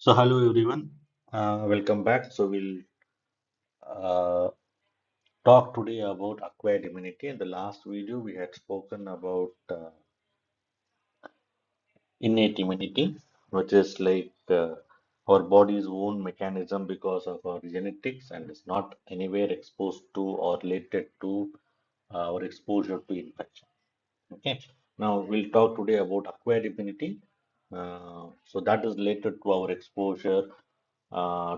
So hello everyone, welcome back. So we'll uh, talk today about acquired immunity. In the last video, we had spoken about innate immunity, which is like our body's own mechanism because of our genetics and is not anywhere exposed to or related to our exposure to infection. Okay. Now we'll talk today about acquired immunity. So that is related to our exposure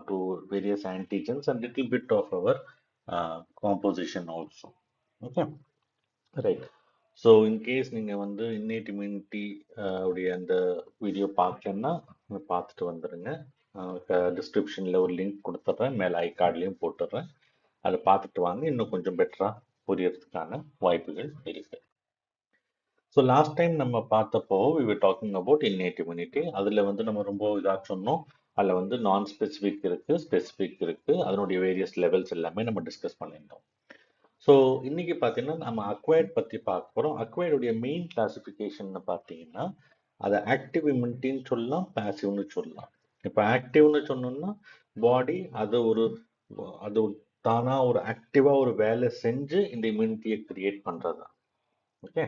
to various antigens and little bit of our composition also. Okay, right. So in case நீங்கள் வந்து inherit immunity உடைய அந்த video பார்க்கலன்னா பார்த்துட்டு வந்துடுங்க. டிஸ்கிரிப்ஷனில் ஒரு link கொடுத்துட்றேன், மேலே ஐ கார்ட்லேயும் போட்டுடுறேன். அதை பார்த்துட்டு வாங்க, இன்னும் கொஞ்சம் பெட்டராக புரியறதுக்கான வாய்ப்புகள் இருக்கு. ஸோ லாஸ்ட் டைம் நம்ம பார்த்தப்போ we were talking about innate immunity. அதில் வந்து நம்ம ரொம்ப இதாக சொன்னோம். அதில் வந்து நான் ஸ்பெசிஃபிக் இருக்கு, ஸ்பெசிஃபிக் இருக்கு, அதனுடைய வேரியஸ் லெவல்ஸ் எல்லாமே நம்ம டிஸ்கஸ் பண்ணியிருந்தோம். ஸோ இன்னைக்கு பார்த்தீங்கன்னா நம்ம அக்வைர்ட் பற்றி பார்க்க போகிறோம். அக்வைர்டுடைய மெயின் கிளாசிஃபிகேஷன் பார்த்தீங்கன்னா அதை ஆக்டிவ் இம்யூனிட்டின்னு சொல்லலாம், பேசிவ்னு சொல்லலாம். இப்போ ஆக்டிவ்னு சொன்னோம்னா பாடி அது தானாக ஒரு ஆக்டிவாக ஒரு வேலை செஞ்சு இந்த இம்யூனிட்டியை கிரியேட் பண்ணுறது. ஓகே,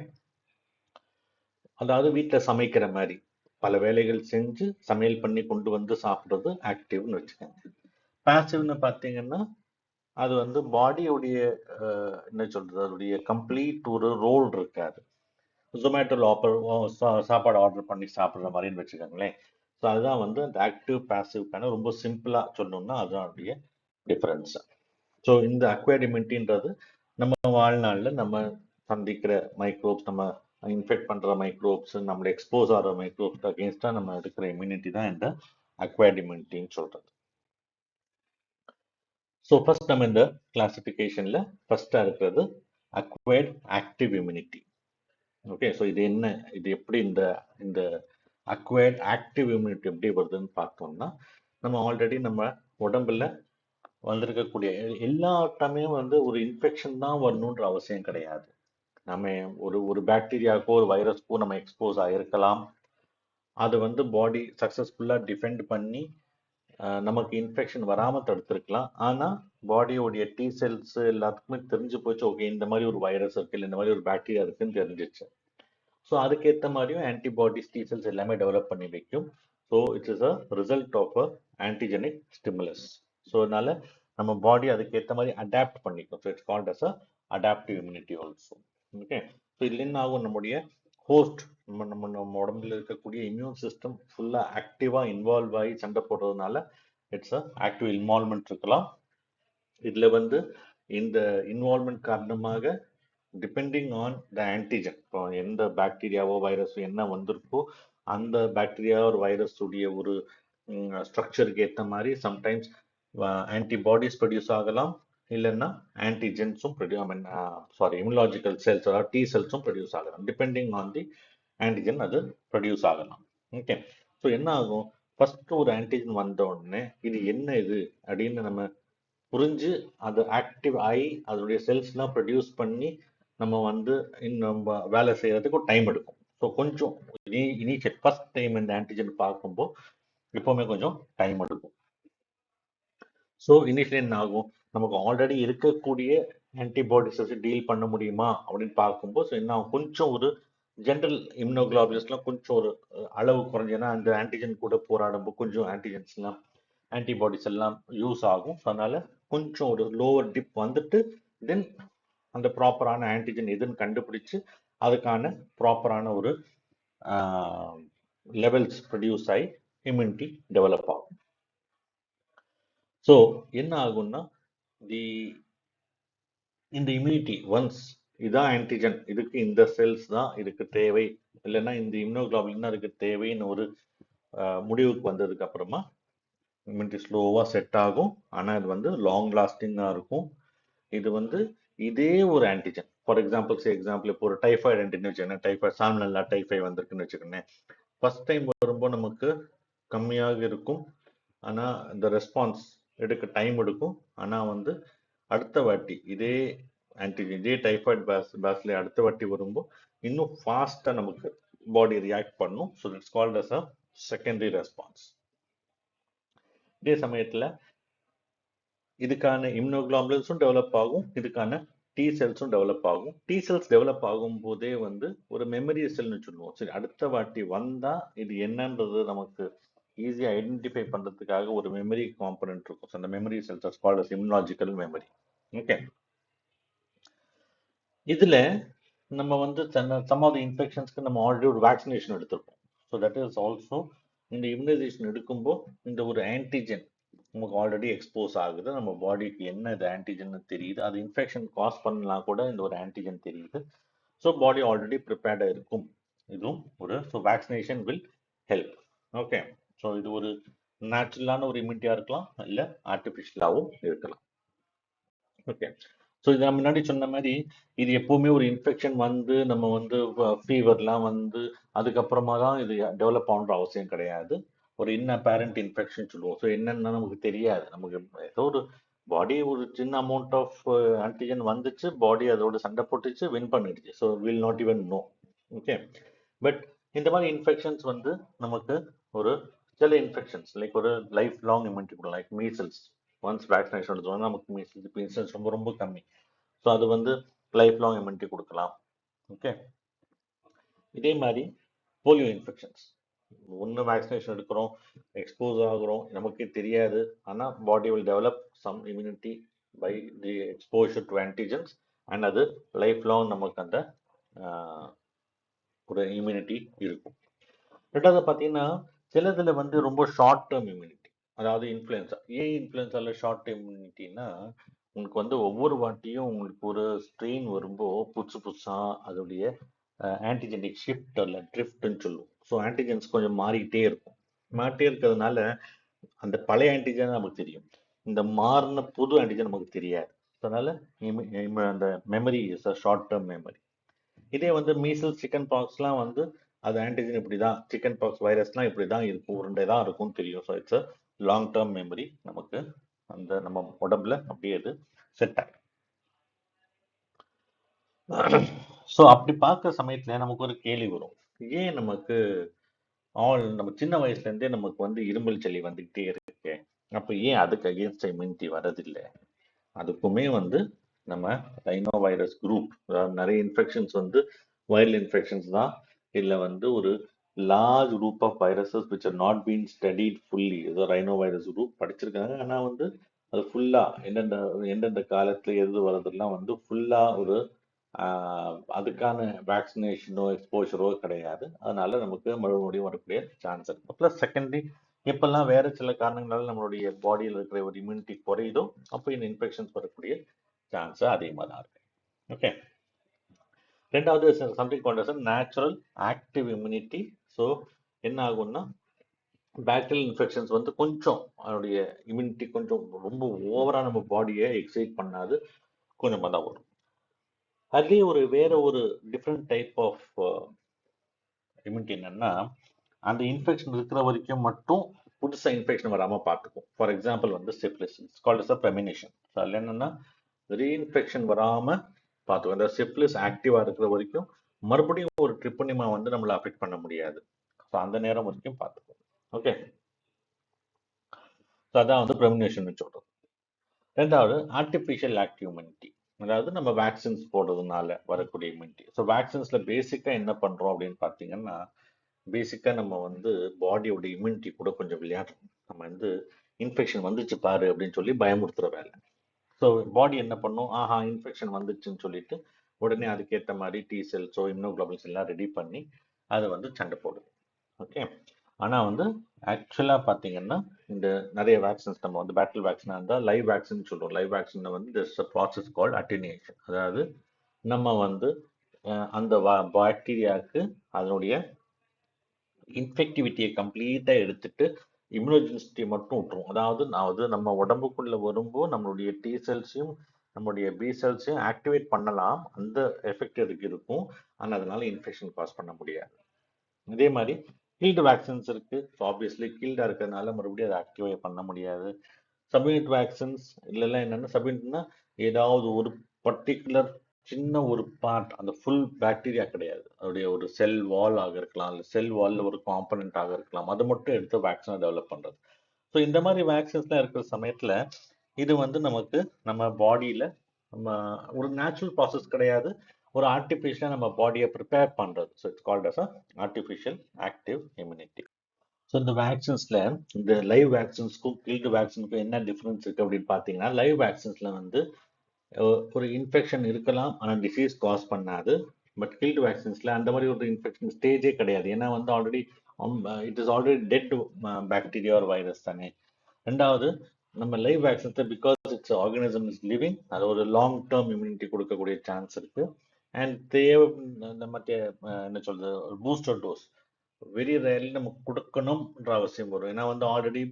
அதாவது வீட்டில் சமைக்கிற மாதிரி பல வேலைகள் செஞ்சு சமையல் பண்ணி கொண்டு வந்து சாப்பிட்றது ஆக்டிவ்னு வச்சுக்கோங்க. பேசிவ்னு பார்த்தீங்கன்னா அது வந்து பாடியோடைய என்ன சொல்றது, அதோடைய கம்ப்ளீட் ஒரு ரோல் இருக்காது. ஜொமேட்டோவில் சாப்பாடு ஆர்டர் பண்ணி சாப்பிட்ற மாதிரின்னு வச்சுக்கோங்களேன். ஸோ அதுதான் வந்து அந்த ஆக்டிவ் பேசிவ்க்கான ரொம்ப சிம்பிளாக சொல்லணும்னா அதுதான் அதோடைய டிஃப்ரென்ஸ். ஸோ இந்த அக்வைர்ட் இம்யூனிட்டின்றது நம்ம வாழ்நாளில் நம்ம சந்திக்கிற மைக்ரோப்ஸ், நம்ம இன்ஃபெக்ட் பண்ணுற மைக்ரோப்ஸ், நம்மளை எக்ஸ்போஸ் ஆகிற மைக்ரோப்ஸ் அகேன்ஸ்டாக நம்ம எடுக்கிற இம்யூனிட்டி தான் இந்த அக்வைர்ட் இம்யூனிட்டின்னு சொல்கிறது. ஸோ ஃபர்ஸ்ட் நம்ம இந்த கிளாசிஃபிகேஷனில் ஃபர்ஸ்டாக இருக்கிறது acquired active immunity. Okay, so இது என்ன, இது எப்படி இந்த இந்த அக்வைர்ட் ஆக்டிவ் இம்யூனிட்டி எப்படி வருதுன்னு பார்த்தோம்னா, நம்ம ஆல்ரெடி நம்ம உடம்புல வந்திருக்கக்கூடிய எல்லாட்டமே வந்து ஒரு இன்ஃபெக்ஷன் தான் வரணுன்ற அவசியம் கிடையாது. நம்ம ஒரு பாக்டீரியாவுக்கோ ஒரு வைரஸ்க்கோ நம்ம எக்ஸ்போஸ் ஆகிருக்கலாம். அது வந்து பாடி சக்ஸஸ்ஃபுல்லாக டிஃபெண்ட் பண்ணி நமக்கு இன்ஃபெக்ஷன் வராமல் தடுத்துருக்கலாம். ஆனால் பாடியோடைய டி செல்ஸ் எல்லாத்துக்குமே தெரிஞ்சு போச்சு, ஓகே இந்த மாதிரி ஒரு வைரஸ் இருக்கு, இல்லை இந்த மாதிரி ஒரு பாக்டீரியா இருக்குன்னு தெரிஞ்சிச்சு. ஸோ அதுக்கேற்ற மாதிரியும் ஆன்டிபாடிஸ் டி செல்ஸ் எல்லாமே டெவலப் பண்ணி வைக்கும். So it's is a result of a antigenic stimulus. So அதனால நம்ம பாடி அதுக்கேற்ற மாதிரி அடாப்ட் பண்ணிக்கும். So it's called as a adaptive immunity also. Okay, so இதில் என்ன ஆகும், நம்முடைய ஹோஸ்ட் நம்ம உடம்புல இருக்கக்கூடிய இம்யூன் சிஸ்டம் ஃபுல்லாக ஆக்டிவாக இன்வால்வ் ஆகி சண்டை போடுறதுனால இட்ஸ் அ ஆக்டிவ் இன்வால்மெண்ட் இருக்கலாம். இதில் வந்து இந்த இன்வால்மெண்ட் காரணமாக டிபெண்டிங் ஆன் த ஆன்டிஜன், இப்போ எந்த பாக்டீரியாவோ வைரஸோ என்ன வந்திருக்கோ அந்த பாக்டீரியா ஒரு வைரஸ் உடைய ஒரு ஸ்ட்ரக்சருக்கு ஏற்ற மாதிரி சம்டைம்ஸ் ஆன்டிபாடிஸ் ப்ரொடியூஸ் ஆகலாம், இல்லைன்னா ஆன்டிஜென்ஸும் இம்யூனாலஜிக்கல் செல்ஸ் அதாவது டி செல்ஸும் ப்ரொடியூஸ் ஆகலாம். டிபெண்டிங் ஆன் தி ஆன்டிஜன் அது ப்ரொடியூஸ் ஆகலாம். ஓகே, ஸோ என்ன ஆகும், ஃபர்ஸ்ட் ஒரு ஆன்டிஜன் வந்த உடனே இது என்ன இது அப்படின்னு நம்ம புரிஞ்சு அது ஆக்டிவ் ஆகி அதனுடைய செல்ஸ்லாம் ப்ரொடியூஸ் பண்ணி நம்ம வந்து நம்ம வேலை செய்யறதுக்கு டைம் எடுக்கும். ஸோ கொஞ்சம் இனிஷியல் ஃபர்ஸ்ட் டைம் இந்த ஆன்டிஜன் பார்க்கும்போது எப்பவுமே கொஞ்சம் டைம் எடுக்கும். ஸோ இனிஷியல் என்ன ஆகும், நமக்கு ஆல்ரெடி இருக்கக்கூடிய ஆன்டிபாடிஸ் வச்சு டீல் பண்ண முடியுமா அப்படின்னு பார்க்கும்போது ஸோ என்ன ஆகும், கொஞ்சம் ஒரு ஜென்ரல் இம்யூனோகுளோபுலன்ஸ்லாம் கொஞ்சம் ஒரு அளவு குறைஞ்சேன்னா அந்த ஆன்டிஜன் கூட போராடும்போது கொஞ்சம் ஆன்டிஜென்ஸ்லாம் ஆன்டிபாடிஸ் எல்லாம் யூஸ் ஆகும். அதனால கொஞ்சம் ஒரு லோவர் டிப் வந்துட்டு தென் அந்த ப்ராப்பரான ஆன்டிஜன் எதுன்னு கண்டுபிடிச்சு அதுக்கான ப்ராப்பரான ஒரு லெவல்ஸ் ப்ரொடியூஸ் ஆகி இம்யூனிட்டி டெவலப் ஆகும். ஸோ என்ன ஆகும்னா தி இந்த இம்யூனிட்டி ஒன்ஸ் இதான் ஆன்டிஜன், இதுக்கு இந்த செல்ஸ் தான் இதுக்கு தேவை, இல்லைன்னா இந்த இம்யூனோகுளோபுலின் தான் அதுக்கு தேவைன்னு ஒரு முடிவுக்கு வந்ததுக்கு அப்புறமா இம்யூனிட்டி ஸ்லோவாக செட் ஆகும். ஆனால் இது வந்து லாங் லாஸ்டிங்காக இருக்கும். இது வந்து இதே ஒரு ஆன்டிஜன், ஃபார் எக்ஸாம்பிள் இப்போ ஒரு டைஃபாய்டு ஆன்டிஜன் வச்சுக்கோங்க, டைஃபாய்டு சால்மனல்லா டைஃபாய்டு வந்திருக்குன்னு வச்சுக்கோங்க. ஃபர்ஸ்ட் டைம் வரும்போது நமக்கு கம்மியாக இருக்கும், ஆனால் இந்த ரெஸ்பான்ஸ் எடுக்க டைம் எடுக்கும். ஆனால் வந்து அடுத்த வாட்டி இதே ஆன்டிஜன் இதே டைஃபாய்டு பேஸ்ல அடுத்த வாட்டி வரும்போது இன்னும் ஃபாஸ்ட்டாக நமக்கு பாடி ரியாக்ட் பண்ணும். So it's called as a secondary response. இதே சமயத்துல இதுக்கான இம்யூனோகுளோபுலின்ஸும் டெவலப் ஆகும், இதுக்கான டி செல்ஸும் டெவலப் ஆகும். டி செல்ஸ் டெவலப் ஆகும் போதே வந்து ஒரு மெமரி செல்னு சொல்லுவோம். சரி, அடுத்த வாட்டி வந்தா இது என்னன்றது நமக்கு ஈஸியா ஐடென்டிஃபை பண்றதுக்காக ஒரு மெமரி காம்பனன்ட் இருக்கும். அந்த memory cells are called as immunological memory. Okay, இதுல நம்ம வந்து சம் ஆஃப் தி இன்ஃபெக்ஷன்ஸ்க்கு நம்ம ஆல்ரெடி ஒரு வேக்சினேஷன் எடுத்திருப்போம். ஸோ தட் இஸ் ஆல்சோ இந்த இம்யூனைசேஷன் எடுக்கும்போது இந்த ஒரு ஆன்டிஜென் நமக்கு ஆல்ரெடி எக்ஸ்போஸ் ஆகுது, நம்ம பாடிக்கு என்ன இது ஆன்டிஜென் தெரியுது, அது இன்ஃபெக்ஷன் காஸ் பண்ணலாம் கூட இந்த ஒரு ஆன்டிஜென் தெரியுது. ஸோ பாடி ஆல்ரெடி ப்ரிப்பேர்டாக இருக்கும். இதுவும் ஒரு so vaccination will help. Okay, so இது ஒரு நேச்சுரலான ஒரு இம்யூனிட்டியாக இருக்கலாம், இல்லை ஆர்டிஃபிஷியலாகவும் இருக்கலாம். ஓகே, ஸோ இது நான் முன்னாடி சொன்ன மாதிரி இது எப்பவுமே ஒரு இன்ஃபெக்ஷன் வந்து நம்ம வந்து ஃபீவர்லாம் வந்து அதுக்கப்புறமா தான் இது டெவலப் ஆகுன்ற அவசியம் கிடையாது. ஒரு இன்னப்பேரண்ட் இன்ஃபெக்ஷன் சொல்லுவோம். ஸோ என்னன்னா நமக்கு தெரியாது, நமக்கு ஏதோ ஒரு பாடி ஒரு சின்ன அமௌண்ட் ஆஃப் ஆன்டிஜன் வந்துச்சு, பாடி அதோட சண்டை போட்டுச்சு, வின் பண்ணிடுச்சு. So will not even know. Okay, but இந்த மாதிரி இன்ஃபெக்ஷன்ஸ் வந்து நமக்கு ஒரு சில இன்ஃபெக்ஷன்ஸ் லைக் ஒரு லைஃப் லாங் இம்யூனிட்டி கூட, லைக் மீசல்ஸ் ஒன்ஸ் வேக்சினேஷன் எடுத்தோம்னா நமக்கு மீசல்ஸ் ரொம்ப ரொம்ப கம்மி. ஸோ அது வந்து லைஃப் லாங் இம்யூனிட்டி கொடுக்கலாம். ஓகே, இதே மாதிரி போலியோ இன்ஃபெக்ஷன்ஸ் ஒன்று வேக்சினேஷன் எடுக்கிறோம், எக்ஸ்போஸ் ஆகுறோம், நமக்கே தெரியாது, ஆனால் body will develop some immunity by the exposure to antigens and அது லைஃப் லாங் நமக்கு அந்த ஒரு இம்யூனிட்டி இருக்கும். ரெண்டாவது பார்த்தீங்கன்னா சிலதுல வந்து ரொம்ப ஷார்ட் டேர்ம் இம்யூனிட்டி, அதாவது இன்ஃப்ளூயன்ஸா. ஏன் இன்ஃப்ளூயன்ஸால ஷார்ட் டேர்ம் இம்யூனிட்டின்னா உங்களுக்கு வந்து ஒவ்வொரு வாட்டியும் உங்களுக்கு ஒரு ஸ்ட்ரெயின் வரும்போது புதுசு புதுசாக அதோடைய ஆன்டிஜெனிக் ஷிஃப்ட் அல்ல ட்ரிஃப்ட்னு சொல்லுவோம். ஸோ ஆன்டிஜென்ஸ் கொஞ்சம் மாறிக்கிட்டே இருக்கும். மாறிட்டே இருக்கிறதுனால அந்த பழைய ஆன்டிஜன் நமக்கு தெரியும், இந்த மாறின புது ஆன்டிஜன் நமக்கு தெரியாது. அதனால அந்த memory is a short term memory. இதே வந்து மீசல் சிக்கன் பாக்ஸ்லாம் வந்து அது ஆன்டிஜன் இப்படி தான், சிக்கன் பாக்ஸ் வைரஸ்லாம் இப்படி தான் இருக்கும், உருண்டை தான் இருக்கும்னு தெரியும். So it's a long term memory, நமக்கு அந்த நம்ம உடம்புல அப்படியே அது செட் ஆகும். ஸோ அப்படி பார்க்குற சமயத்தில் நமக்கு ஒரு கேள்வி வரும், ஏன் நமக்கு நம்ம சின்ன வயசுலேருந்தே நமக்கு வந்து இருமல் சளி வந்துக்கிட்டே இருக்கு, அப்போ ஏன் அதுக்கு அகேன்ஸ்ட் இம்யூனிட்டி வரதில்லை? அதுக்குமே வந்து நம்ம ரைனோ வைரஸ் குரூப், அதாவது நிறைய இன்ஃபெக்ஷன்ஸ் வந்து வைரல் இன்ஃபெக்ஷன்ஸ் தான், இல்லை வந்து ஒரு large group of viruses which are not been studied fully. ஏதோ ரைனோ வைரஸ் குரூப் படிச்சிருக்காங்க, ஆனால் வந்து அது ஃபுல்லாக எந்தெந்த காலத்தில் எது வரதெல்லாம் வந்து ஃபுல்லாக ஒரு அதுக்கான வேக்சினேஷனோ எக்ஸ்போஷரோ கிடையாது. அதனால நமக்கு மறுபடியும் வரக்கூடிய சான்ஸ் இருக்கு. ப்ளஸ் செகண்டரி எப்பெல்லாம் வேற சில காரணங்களால நம்மளுடைய பாடியில் இருக்கிற ஒரு இம்யூனிட்டி குறையுதோ அப்போ இந்த இன்ஃபெக்ஷன்ஸ் வரக்கூடிய சான்ஸ் அதிகமாக தான் இருக்கு. ஓகே, ரெண்டாவது something called natural active immunity. So என்ன ஆகும்னா பாக்டீரியல் இன்ஃபெக்ஷன்ஸ் வந்து கொஞ்சம் அதனுடைய இம்யூனிட்டி கொஞ்சம் ரொம்ப ஓவரா நம்ம பாடியை எக்ஸைட் பண்ணாது, கொஞ்சமாக தான் வரும். அதுலேயே வேற ஒரு டிஃப்ரெண்ட் டைப் ஆஃப் இம்யூனிட்டி என்னன்னா அந்த இன்ஃபெக்ஷன் இருக்கிற வரைக்கும் மட்டும் புதுசாக இன்ஃபெக்ஷன் வராமல் பார்த்துக்கும். ஃபார் எக்ஸாம்பிள் வந்து syphilis, it's called as a premunition. So அதில் என்னன்னா ரீஇன்ஃபெக்ஷன் வராமல் பார்த்துக்கும். அந்த சிஃபிலிஸ் ஆக்டிவாக இருக்கிற வரைக்கும் மறுபடியும் ஒரு ட்ரிப்பனிமா வந்து நம்மளை அஃபெக்ட் பண்ண முடியாது. ஸோ அந்த நேரம் வரைக்கும் பார்த்துக்கும். ஓகே, ஸோ அதான் வந்து ப்ரெமினேஷன் சொல்கிறோம். ரெண்டாவது ஆர்டிஃபிஷியல் ஆக்டிவ் இம்யூனிட்டி, அதாவது நம்ம வேக்சின்ஸ் போடுறதுனால வரக்கூடிய இம்யூனிட்டி. ஸோ வேக்சின்ஸில் பேசிக்காக என்ன பண்ணுறோம் அப்படின்னு பார்த்தீங்கன்னா பேசிக்காக நம்ம வந்து பாடியோட இம்யூனிட்டி கூட கொஞ்சம் விளையாடுறோம். நம்ம வந்து இன்ஃபெக்ஷன் வந்துச்சு பாரு அப்படின்னு சொல்லி பயமுறுத்துற வேலை. ஸோ பாடி என்ன பண்ணும், ஆஹா இன்ஃபெக்ஷன் வந்துச்சுன்னு சொல்லிட்டு உடனே அதுக்கேற்ற மாதிரி டி செல்ஸோ இம்யூனோகுளோபுல்ஸ் எல்லாம் ரெடி பண்ணி அதை வந்து சண்டை போடுது. ஓகே, ஆனால் வந்து ஆக்சுவலாக பார்த்தீங்கன்னா இந்த நிறைய வேக்சின்ஸ் நம்ம வந்து பேட்டில் வேக்சினாக இருந்தால் லைவ் வேக்சின் சொல்கிறோம். லைவ் வேக்சினில் வந்து this a process called attenuation. அதாவது நம்ம வந்து அந்த பாக்டீரியாவுக்கு அதனுடைய இன்ஃபெக்டிவிட்டியை கம்ப்ளீட்டாக எடுத்துட்டு இம்யூனோஜெனிசிட்டியை மட்டும் விட்டுரும். அதாவது நம்ம உடம்புக்குள்ள வரும்போது நம்மளுடைய டி செல்ஸையும் நம்மளுடைய பி செல்ஸையும் ஆக்டிவேட் பண்ணலாம், அந்த எஃபெக்ட் அதுக்கு இருக்கும், ஆனால் அதனால இன்ஃபெக்ஷன் காஸ் பண்ண முடியாது. இதே மாதிரி கில்டு வேக்சின்ஸ் இருக்கு. ஸோ ஆப்வியஸ்லி கில்டா இருக்கிறதுனால மறுபடியும் அதை ஆக்டிவேட் பண்ண முடியாது. சப்யூனிட் வேக்சின்ஸ் இல்லைன்னா என்னன்னா, சப்யூனிட்னா ஏதாவது ஒரு பர்டிகுலர் சின்ன ஒரு பார்ட், அந்த ஃபுல் பாக்டீரியா கிடையாது, அதோடைய ஒரு செல் வால் ஆக இருக்கலாம், இல்லை செல் வால்ல ஒரு காம்பனண்ட் ஆக இருக்கலாம், அதை மட்டும் எடுத்து வேக்சினை டெவலப் பண்றது. ஸோ இந்த மாதிரி வேக்சின்ஸ்லாம் இருக்கிற சமயத்தில் இது வந்து நமக்கு நம்ம பாடியில் நம்ம ஒரு நேச்சுரல் ப்ராசஸ் கிடையாது, ஒரு ஆர்டிஃபிஷியலாக நம்ம பாடியை ப்ரிப்பேர் பண்ணுறது. So it's called as a artificial active immunity. So இந்த வேக்சின்ஸில் இந்த லைவ் வேக்சின்ஸ்க்கும் கில்டு வேக்சினுக்கும் என்ன டிஃப்ரென்ஸ் இருக்குது அப்படின்னு பார்த்தீங்கன்னா, லைவ் வேக்சின்ஸில் வந்து ஒரு இன்ஃபெக்ஷன் இருக்கலாம், ஆனால் டிசீஸ் காஸ் பண்ணாது. பட் கில்டு வேக்சின்ஸில் அந்த மாதிரி ஒரு இன்ஃபெக்ஷன் ஸ்டேஜே கிடையாது. ஏன்னா வந்து already it is already dead bacteria ஒரு வைரஸ் தானே. ரெண்டாவது, நம்ம லைவ் வேக்சின்ஸை because it's organism is living, அது ஒரு லாங் டேர்ம் இம்யூனிட்டி கொடுக்கக்கூடிய சான்ஸ் இருக்கு. அண்ட் தேவை நம்ம என்ன சொல்றது, பூஸ்டர் டோஸ் வெரி ரேர்லி நம்ம கொடுக்கணும்ன்ற அவசியம் வரும். ஏன்னா வந்து ஆல்ரெடி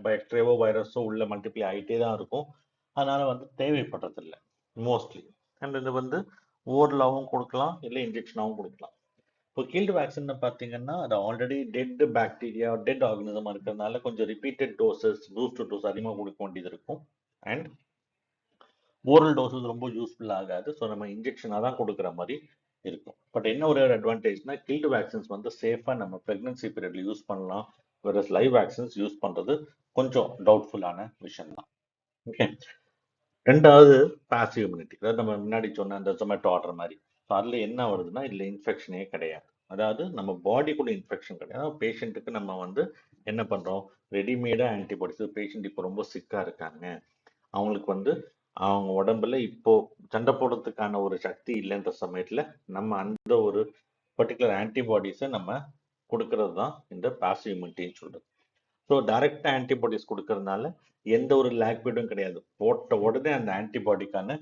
பாக்டீரியாவோ வைரஸோ உள்ள மல்டிப்ளை ஆகிட்டே தான் இருக்கும். அதனால வந்து தேவைப்படுறதில்லை மோஸ்ட்லி. அண்ட் இது வந்து ஓரலாகவும் கொடுக்கலாம், இல்லை இன்ஜெக்ஷனாகவும் கொடுக்கலாம். இப்போ கில்டு வேக்சின் பார்த்தீங்கன்னா அது ஆல்ரெடி டெட் பாக்டீரியா டெட் ஆர்கனிசமாக இருக்கிறதுனால கொஞ்சம் ரிப்பீட்டட் டோசஸ் பூஸ்டர் டோஸ் அதிகமாக கொடுக்க வேண்டியது இருக்கும். அண்ட் ஓரல் டோசஸ் ரொம்ப யூஸ்ஃபுல் ஆகாது. ஸோ நம்ம இன்ஜெக்ஷனாக தான் கொடுக்குற மாதிரி இருக்கும். பட் என்ன ஒரே ஒரு அட்வான்டேஜ்னா கில்டு வேக்சின்ஸ் வந்து சேஃபாக நம்ம ப்ரெக்னன்சி பீரியட்ல யூஸ் பண்ணலாம். வேற லைவ் வேக்சின்ஸ் யூஸ் பண்ணுறது கொஞ்சம் டவுட்ஃபுல்லான விஷயம் தான். ஓகே. ரெண்டாவது பாசிவ் இம்யூனிட்டி, அதாவது நம்ம முன்னாடி சொன்ன அந்த ஜொமேட்டோ ஆர்டர் மாதிரி. ஸோ அதில் என்ன வருதுன்னா இதில் இன்ஃபெக்ஷனே கிடையாது. அதாவது நம்ம பாடி கூட இன்ஃபெக்ஷன் கிடையாது. பேஷண்ட்டுக்கு நம்ம வந்து என்ன பண்ணுறோம், ரெடிமேடாக ஆன்டிபாடிஸ். பேஷண்ட் இப்போ ரொம்ப சிக்காக இருக்காங்க, அவங்களுக்கு வந்து அவங்க உடம்புல இப்போ சண்டை போடுறதுக்கான ஒரு சக்தி இல்லைன்ற சமயத்தில் நம்ம அந்த ஒரு பர்டிகுலர் ஆன்டிபாடிஸை நம்ம கொடுக்கறது தான் இந்த பாசிவ் இம்யூனிட்டின்னு சொல்றது. ஸோ டைரக்டாக ஆன்டிபாடிஸ் கொடுக்கறதுனால எந்த ஒரு லேக் பீடும் கிடையாது. போட்ட உடனே அந்த ஆன்டிபாடிக்கான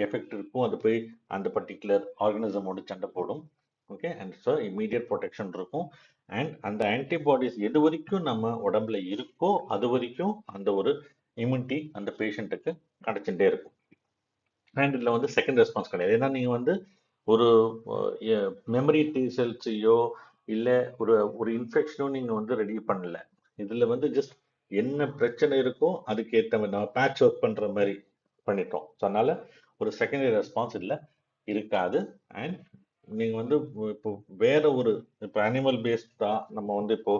எஃபெக்ட் இருக்கும், அது போய் அந்த பர்டிகுலர் ஆர்கனிசமோடு சண்டை போடும். Okay. And so immediate protection இருக்கும். அண்ட் அந்த ஆன்டிபாடிஸ் எது வரைக்கும் நம்ம உடம்புல இருக்கோ அது வரைக்கும் அந்த ஒரு இம்யூனிட்டி அந்த பேஷண்ட்டுக்கு கிடைச்சுட்டே இருக்கும். அண்ட் இதில் வந்து செகண்ட் ரெஸ்பான்ஸ் கிடையாது. ஏன்னா நீங்கள் வந்து ஒரு மெமரி டி செல்ஸையோ இல்லை ஒரு ஒரு இன்ஃபெக்ஷனோ நீங்கள் வந்து ரெடி பண்ணல. இதில் வந்து ஜஸ்ட் என்ன பிரச்சனை இருக்கோ அதுக்கு ஏற்ற மாதிரி நம்ம பேட்ச் ஒர்க் பண்ணுற மாதிரி பண்ணிட்டோம். ஸோ அதனால ஒரு செகண்டரி ரெஸ்பான்ஸ் இதில் இருக்காது. அண்ட் நீங்கள் வந்து இப்போ வேற ஒரு இப்போ அனிமல் பேஸ்டாக நம்ம வந்து இப்போ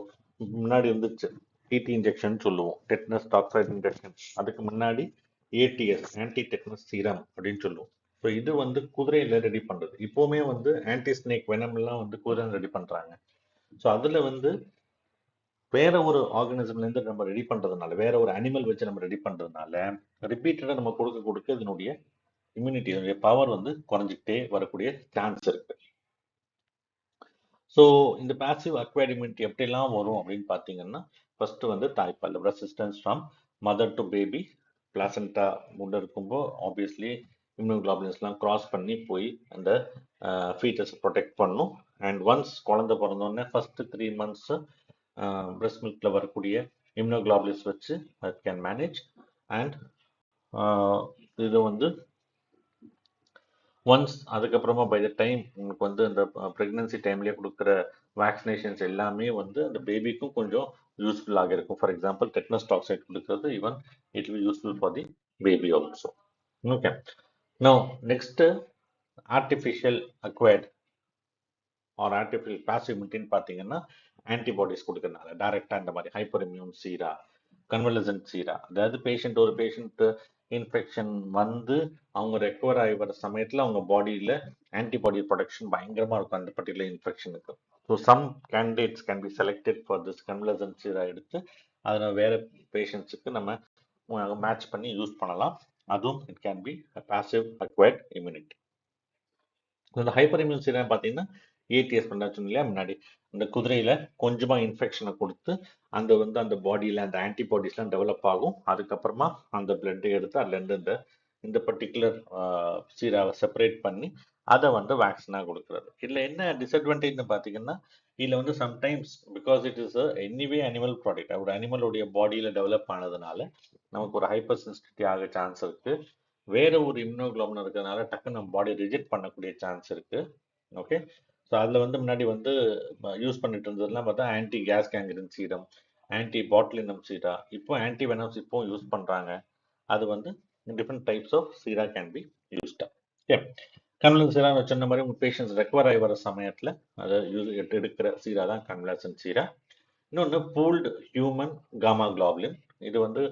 முன்னாடி இருந்துச்சு டிடி இன்ஜெக்ஷன் சொல்லுவோம், டெட்னஸ் டாக்சைட் இன்ஜெக்ஷன். அதுக்கு முன்னாடி ஏடிஎஸ் ஆன்டி டெட்னஸ் சீரம் அப்படின்னு சொல்லுவோம். ஸோ இது வந்து குதிரையில ரெடி பண்றது. இப்போவுமே வந்து ஆன்டி ஸ்னேக் வெனம்லாம் வந்து குதிரையில ரெடி பண்றாங்க. ஸோ அதுல வந்து வேற ஒரு ஆர்கானிசம்ல இருந்து நம்ம ரெடி பண்றதுனால, வேற ஒரு அனிமல் வச்சு நம்ம ரெடி பண்றதுனால ரிப்பீட்டடா நம்ம கொடுக்க கொடுக்க இதனுடைய இம்யூனிட்டி, இதனுடைய பவர் வந்து குறைஞ்சிக்கிட்டே வரக்கூடிய சான்ஸ் இருக்கு. ஸோ இந்த பாசிவ் அக்வைர்ட் இம்யூனிட்டி எப்படிலாம் வரும் அப்படின்னு பார்த்தீங்கன்னா, ஃபர்ஸ்ட் வந்து தாய்ப்பால் resistance from mother to baby. Placenta முன்னே இருக்கும்போது ஆப்வியஸ்லி இம்யூனோகுளோபுலின்ஸ்லாம் கிராஸ் பண்ணி போய் அந்த ஃபீட்டஸ் ப்ரொடெக்ட் பண்ணும். அண்ட் ஒன்ஸ் குழந்தை பிறந்தோடனே ஃபர்ஸ்ட் 3 months பிரெஸ்ட் மில்க்ல வரக்கூடிய இம்யூனோகுளோபுலின்ஸ் வச்சு அது கேன் மேனேஜ். அண்ட் இது வந்து ஒன்ஸ் அதுக்கப்புறமா பை த டைம் உங்களுக்கு வந்து அந்த ப்ரெக்னன்சி டைம்லேயே கொடுக்குற வேக்சினேஷன்ஸ் எல்லாமே வந்து அந்த பேபிக்கும் கொஞ்சம் யூஸ்ஃபுல்லாக இருக்கும். ஃபார் எக்ஸாம்பிள் டெட்னஸ் டாக்சைட் கொடுக்குறது even it will useful for the baby also. Okay. No next artificial acquired or artificial passive இம்யூனிட்டின்னு பார்த்தீங்கன்னா ஆன்டிபாடிஸ் கொடுக்கறதுனால டைரக்டாக இந்த மாதிரி ஹைப்பர் இம்யூன் சீரா, கன்வலசன்ட் சீரா, அதாவது ஒரு பேஷண்ட் இன்ஃபெக்ஷன் வந்து அவங்க ரெக்கவர் ஆகி வர சமயத்தில் அவங்க பாடியில் ஆன்டிபாடி ப்ரொடக்ஷன் பயங்கரமாக இருக்கும் அந்த பர்டிகுலர் இன்ஃபெக்ஷனுக்கு. So some candidates can be selected for this convalescent sera எடுத்து அதில் வேற பேஷண்ட்ஸுக்கு நம்ம மேட்ச் பண்ணி யூஸ் பண்ணலாம். அதுவும் it can be passive acquired immunity. இந்த ஹைப்பர் இம்யூன் சீரா பார்த்தீங்கன்னா ஏடிஎஸ் பண்ணாச்சுன்னு இல்லையா முன்னாடி, அந்த குதிரையில கொஞ்சமா இன்ஃபெக்ஷனை கொடுத்து அந்த வந்து அந்த பாடியில அந்த ஆன்டிபாடிஸ்லாம் டெவலப் ஆகும். அதுக்கப்புறமா அந்த பிளட்டை எடுத்து அதுல இருந்து இந்த பர்டிகுலர் சீராவை செப்பரேட் பண்ணி அதை வந்து வேக்சினாக கொடுக்குறது. இதில் என்ன டிஸ்அட்வான்டேஜ்னு பார்த்தீங்கன்னா, இதில் வந்து sometimes because it is anyway animal product, ஒரு அனிமலுடைய பாடியில் டெவலப் ஆனதுனால நமக்கு ஒரு ஹைப்பர் சென்சிட்டிவிட்டி ஆக சான்ஸ் இருக்கு. வேற ஒரு இம்யூனோகுளோபுலின் இருக்கிறதுனால டக்கு நம்ம பாடி ரிஜெக்ட் பண்ணக்கூடிய சான்ஸ் இருக்கு. ஓகே. ஸோ அதில் வந்து முன்னாடி வந்து யூஸ் பண்ணிட்டு இருந்ததுலாம் பார்த்தா ஆன்டி கேஸ் கேங்கரின் சீரம், ஆன்டி பாட்லினம் சீரா, இப்போ ஆன்டி வெனம்ஸ் இப்போ யூஸ் பண்ணுறாங்க. அது வந்து டிஃப்ரெண்ட் டைப்ஸ் ஆஃப் சீரா கேன் பி யூஸ்டா. ஓகே. கன்வலசன்ட் சீரா சொன்ன மாதிரி உங்கள் பேஷண்ட்ஸ் ரெக்கவர் ஆகி வர சமயத்தில் அதை எடுக்கிற சீரா தான் கன்வலசன்ட் சீரா. இன்னொன்று பூல்டு ஹியூமன் காமா குளோபுலின். இது வந்து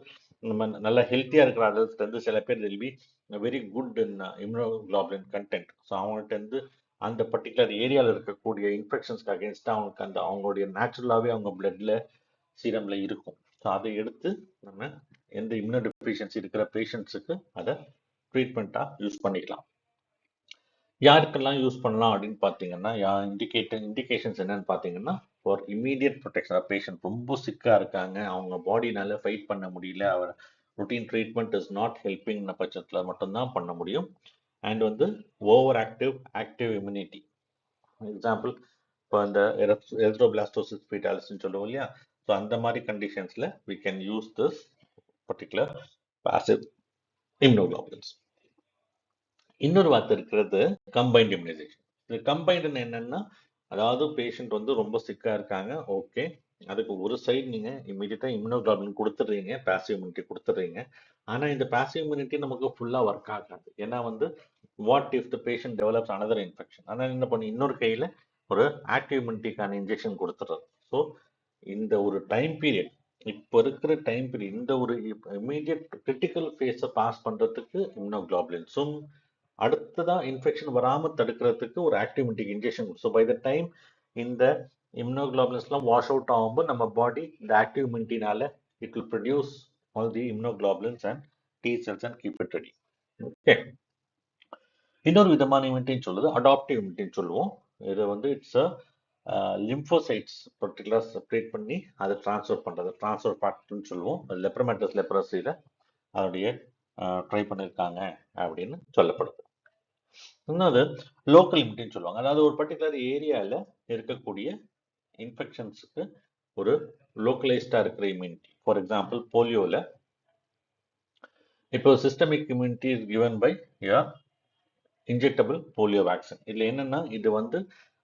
நம்ம நல்லா ஹெல்த்தியாக இருக்கிற அடல்ட்ஸ்ல இருந்து சில பேர் will be very good in immunoglobulin content. So அவங்கள்ட்ட இருந்து அந்த பர்டிகுலர் ஏரியாவில் இருக்கக்கூடிய இன்ஃபெக்ஷன்ஸ்க்கு அகேன்ஸ்டாக அவங்களுக்கு அந்த அவங்களுடைய நேச்சுரலாகவே அவங்க பிளட்ல சீரமில் இருக்கும். ஸோ அதை எடுத்து நம்ம எந்த இம்யூனோ டெஃபிஷியன்சி இருக்கிற பேஷண்ட்ஸுக்கு அதை ட்ரீட்மெண்ட்டாக யூஸ் பண்ணிக்கலாம். யாருக்கெல்லாம் யூஸ் பண்ணலாம் அப்படின்னு பார்த்தீங்கன்னா, இண்டிகேஷன்ஸ் என்னன்னு பார்த்தீங்கன்னா, ஃபார் இமீடியட் ப்ரொடெக்ஷன். பேஷண்ட் ரொம்ப சிக்காக இருக்காங்க, அவங்க பாடினால ஃபைட் பண்ண முடியல, அவர் routine treatment is not helping பட்சத்தில் மட்டும்தான் பண்ண முடியும். அண்ட் வந்து ஓவர் ஆக்டிவ் இம்யூனிட்டி. எக்ஸாம்பிள், இப்போ இந்த எரித்ரோபிளாஸ்டோசிஸ் ஃபீட்டாலிஸ்ன்னு சொல்லுவோம் இல்லையா? ஸோ அந்த மாதிரி கண்டிஷன்ஸில் we can use this particular passive immunoglobulins. இன்னொரு வார்த்தை இருக்கிறது கம்பைன்ட் இம்யூனைசேஷன். இது கம்பைன்டுன்னு என்னன்னா, அதாவது பேஷண்ட் வந்து ரொம்ப சிக்கா இருக்காங்க, ஓகே, அதுக்கு ஒரு சைடு நீங்க இமீடியட்டா இம்யூனோகுளோபுலின் கொடுத்துடுறீங்க, பாசிவ் இம்யூனிட்டி கொடுத்துடுறீங்க. ஆனா இந்த பாசிவ் இம்யூனிட்டி நமக்கு ஃபுல்லா ஒர்க் ஆகாது. ஏன்னா வந்து what if the patient develops another infection. ஆனால் என்ன பண்ணி இன்னொரு கையில ஒரு ஆக்டிவ் இம்யூனிட்டிக்கான இன்ஜெக்ஷன் கொடுத்துறது. ஸோ இந்த ஒரு டைம் பீரியட், இப்போ இருக்கிற டைம் பீரியட், இந்த ஒரு இமீடியட் கிரிட்டிக்கல் ஃபேஸை பாஸ் பண்றதுக்கு இம்யூனோகுளோபுலின்ஸும், அடுத்ததான் இன்ஃபெக்ஷன் வராமல் தடுக்கிறதுக்கு ஒரு ஆக்டிவிட்டிக்கு injection. So by the time இந்த இம்யூனோகுளோபுலின்ஸ்லாம் வாஷ் அவுட் ஆகும்போது நம்ம பாடி இந்த ஆக்டிவ் இம்யூனிட்டினால it will produce all the immunoglobulins and T cells and keep it ready. Okay, இன்னொரு விதமான இம்யூனிட்டின்னு சொல்லுது அடாப்டிவ் இம்யூனிட்டின்னு சொல்லுவோம். இது வந்து it's a lymphocytes particular separate பண்ணி அதை டிரான்ஸ்ஃபர் பண்ணுறது, டிரான்ஸ்ஃபர் ஃபேக்டர்னு சொல்லுவோம். லெப்ரமேட்டஸ் லெப்ரஸியில் அதோடைய ட்ரை பண்ணியிருக்காங்க அப்படின்னு சொல்லப்படுது. இன்னொரு லோக்கல் இம்யூனிட்டின்னு சொல்லுவாங்க. அதாவது ஒரு பர்டிகுலர் ஏரியாவில் இருக்கக்கூடிய இன்ஃபெக்ஷன்ஸுக்கு ஒரு லோக்கலைஸ்டாக இருக்கிற இம்யூனிட்டி. ஃபார் எக்ஸாம்பிள், போலியோவில் இப்போ systemic immunity is given by your injectable polio vaccine. இதில் என்னன்னா, இது வந்து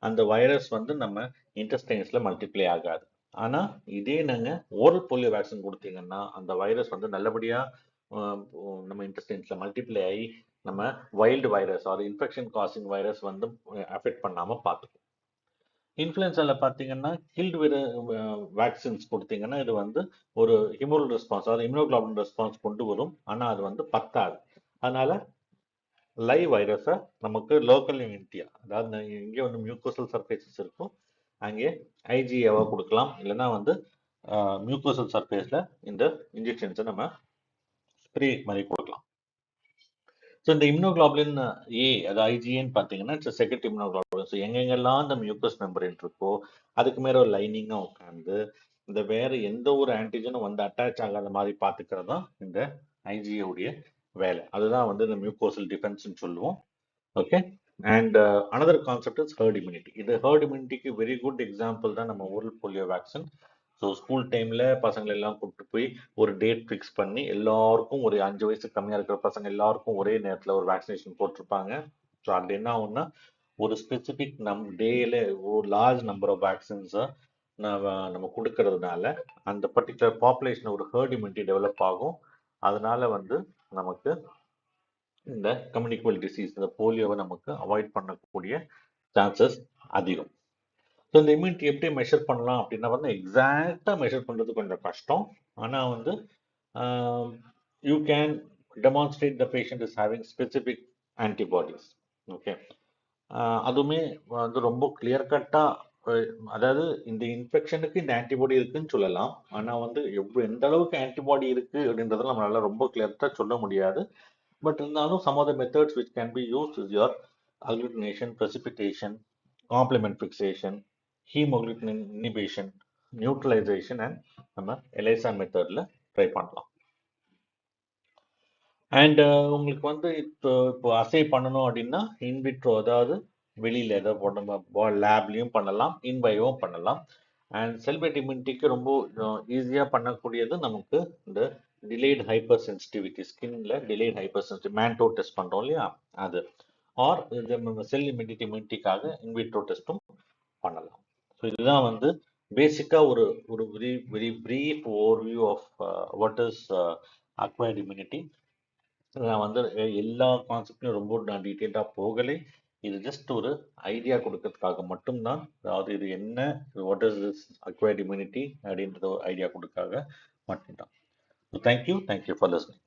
அந்த வைரஸ் வந்து நம்ம இன்டெஸ்டைன்ஸில் மல்டிப்ளை ஆகாது. ஆனால் இதே நாங்கள் ஓரல் போலியோ வேக்சின் கொடுத்தீங்கன்னா அந்த வைரஸ் வந்து நல்லபடியாக நம்ம இன்டெஸ்டைன்ஸில் மல்டிப்ளை ஆகி நம்ம wild virus or infection causing virus வந்து அஃபெக்ட் பண்ணாமல் பார்த்துக்கும். இன்ஃப்ளூயன்ஸாவில் பார்த்தீங்கன்னா கில்டு வேக்சின்ஸ் கொடுத்தீங்கன்னா இது வந்து ஒரு இம்யூன் ரெஸ்பான்ஸ், அதாவது இம்யூனோகுளோபுலின் ரெஸ்பான்ஸ் கொண்டு வரும். ஆனால் அது வந்து பத்தாது. அதனால லைவ் வைரஸை நமக்கு லோக்கல் இம்யூனிட்டியா, அதாவது எங்கே வந்து மியூக்கோசல் சர்ஃபேசஸ் இருக்கும் அங்கே ஐஜிஏவாக கொடுக்கலாம், இல்லைன்னா வந்து மியூக்கோசல் சர்ஃபேஸில் இந்த இன்ஜெக்ஷன்ஸை நம்ம ஸ்ப்ரே மாதிரி கொடுக்கலாம். ஸோ இந்த இம்யூனோகுளோபுலின் ஏ, அது ஐஜிஏன்னு பார்த்தீங்கன்னா இட்ஸ் செகண்ட் இம்யூனோகுளோபுலின். ஸோ எங்கெங்கெல்லாம் இந்த மியூக்கஸ் மெம்பரேன் இருக்கோ அதுக்கு மேலே ஒரு லைனிங்காக உட்காந்து இந்த வேறு எந்த ஒரு ஆன்டிஜனும் வந்து அட்டாச் ஆகாத மாதிரி பார்த்துக்கிறது தான் இந்த ஐஜிஏ உடைய வேலை. அதுதான் வந்து இந்த மியூக்கோசல் டிஃபென்ஸ்ன்னு சொல்லுவோம். Okay, and another concept is hurt immunity. இது ஹர்ட் இம்யூனிட்டிக்கு வெரி குட் எக்ஸாம்பிள் தான் நம்ம oral polio vaccine. So school டைமில் பசங்களை எல்லாம் கூப்பிட்டு போய் ஒரு டேட் ஃபிக்ஸ் பண்ணி எல்லாருக்கும், ஒரு 5 வயசு கம்மியாக இருக்கிற பசங்க எல்லாருக்கும் ஒரே நேரத்தில் ஒரு வேக்சினேஷன் போட்டிருப்பாங்க. ஸோ அது என்ன ஆகும்னா, ஒரு ஸ்பெசிஃபிக் டேயில் ஒரு லார்ஜ் நம்பர் ஆஃப் வேக்சின்ஸை நம்ம கொடுக்கறதுனால அந்த பர்டிகுலர் பாப்புலேஷன் ஒரு ஹர்ட் இம்யூனிட்டி டெவலப் ஆகும். அதனால வந்து நமக்கு இந்த கம்யூனிகபிள் டிசீஸ், இந்த போலியோவை நமக்கு அவாய்ட் பண்ணக்கூடிய சான்சஸ் அதிகம். ஸோ இந்த இம்யூனிட்டி எப்படி மெஷர் பண்ணலாம் அப்படின்னா வந்து எக்ஸாக்டாக மெஷர் பண்ணுறது கொஞ்சம் கஷ்டம். ஆனால் வந்து you can demonstrate the patient is having specific antibodies. Okay, அதுவுமே வந்து ரொம்ப கிளியர் கட்டாக, அதாவது இந்த இன்ஃபெக்ஷனுக்கு இந்த ஆன்டிபாடி இருக்குன்னு சொல்லலாம். ஆனால் வந்து எந்த அளவுக்கு ஆன்டிபாடி இருக்கு அப்படின்றத நம்மளால ரொம்ப கிளியர்ட்டாக சொல்ல முடியாது. பட் இருந்தாலும் some of the methods which can be used is your agglutination, precipitation, complement fixation, hemagglutinin inhibition, neutralization and நம்ம ELISA மெத்தடில் ட்ரை பண்ணலாம். அண்ட் உங்களுக்கு வந்து இப்போ அசை பண்ணணும் அப்படின்னா இன்விட்ரோ, அதாவது வெளியில் ஏதோ போட லேப்லையும் பண்ணலாம், இன்வைவும் பண்ணலாம். அண்ட் செல்பேட் இம்யூனிட்டிக்கு ரொம்ப ஈஸியாக பண்ணக்கூடியது நமக்கு இந்த டிலேட் ஹைப்பர் சென்சிட்டிவிட்டி, ஸ்கின்ல டிலேட் ஹைப்பர் சென்சிட்டிவ் மேன்டோ டெஸ்ட் பண்ணுறோம் இல்லையா, அது ஆர் செல் இம்யூனிட்டிக்காக இன்விட்ரோ டெஸ்ட்டும் பண்ணலாம். ஸோ இதுதான் வந்து பேசிக்காக ஒரு ஒரு very very brief overview of what is acquired immunity. நான் வந்து எல்லா கான்செப்ட்லையும் ரொம்ப நான் டீட்டெயில்டாக போகலை. இது ஜஸ்ட் ஒரு ஐடியா கொடுக்கறதுக்காக மட்டும்தான், அதாவது இது என்ன, what is this acquired immunity அப்படின்றது ஒரு ஐடியா கொடுக்காக மட்டும்தான். Thank you for listening.